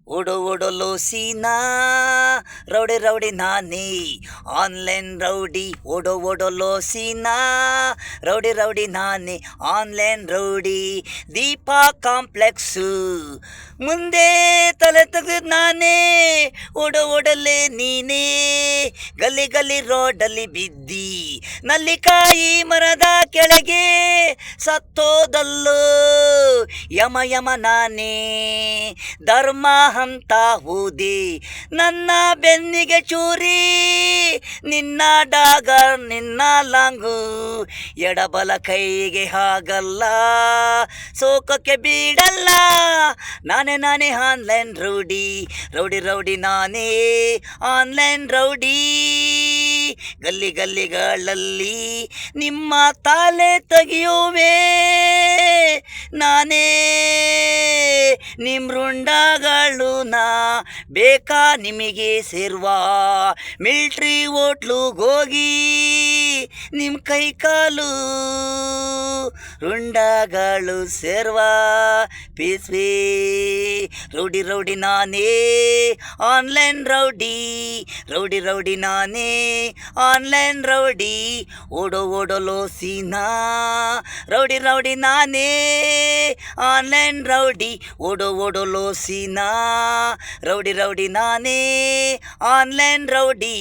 ಓಡೋ ಓಡೋಲೋ ಸೀನಾ rowdy rowdy ನಾನೇ online rowdy ಓಡೋ ಓಡೋಲೋ ಸೀನಾ ರೌಡಿ ರೌಡಿ ನಾನೇ ಆನ್ಲೈನ್ ರೌಡಿ ದೀಪಾ ಕಾಂಪ್ಲೆಕ್ಸು ಮುಂದೆ ತಲೆ ತೆಗೆದು ನಾನೇ ಓಡೋ ಓಡಲೆ ನೀನೇ ಗಲ್ಲಿ ಗಲ್ಲಿ ರೋಡಲ್ಲಿ ಬಿದ್ದಿ ನಲ್ಲಿಕಾಯಿ ಮರದ ಕೆಳಗೆ ಸತ್ತೋದಲ್ಲೋ ಯಮ ಯಮ ನಾನೇ ಧರ್ಮ ಅಂತ ಹೋದೆ ನನ್ನ ಬೆನ್ನಿಗೆ ಚೂರಿ ನಿನ್ನ ಡಾಗರ್ ನಿನ್ನ ಲಾಂಗು ಎಡಬಲ ಕೈಗೆ ಹಾಗಲ್ಲ ಸೋಕಕ್ಕೆ ಬೀಡಲ್ಲ ನಾನೇ ನಾನೇ ಆನ್ಲೈನ್ ರೌಡಿ ರೌಡಿ ರೌಡಿ ನಾನೇ ಆನ್ಲೈನ್ ರೌಡಿ ಗಲ್ಲಿ ಗಲ್ಲಿಗಳಲ್ಲಿ ನಿಮ್ಮ ತಾಲೆ ತೆಗೆಯುವೆ ನಾನೇ ನಿಮ್ಮ ರುಂಡಗಳು ನಾ ಬೇಕಾ ನಿಮಗೆ ಸೇರ್ವಾ ಮಿಲ್ಟ್ರಿ ಹೋಟ್ಲುಗೋಗಿ ನಿಮ್ಮ ಕೈ ಕಾಲು ರುಂಡಗಳು ಸೇರ್ವಾ ಪೀಸ್ವಿ ರೌಡಿ ರೌಡಿ ನಾನೇ ಆನ್ಲೈನ್ ರೌಡಿ ರೌಡಿ ರೌಡಿ ನಾನೇ ಆನ್ಲೈನ್ ರೌಡಿ ಓಡೋ ಓಡೋಲೋ ಸೀನಾ ರೌಡಿ ರೌಡಿ ನಾನೇ ಆನ್ಲೈನ್ ರೌಡಿ ಓಡೋ ಓಡೋಲೋ ಸೀನಾ ರೌಡಿ ರೌಡಿ ನಾನೇ ಆನ್ಲೈನ್ ರೌಡಿ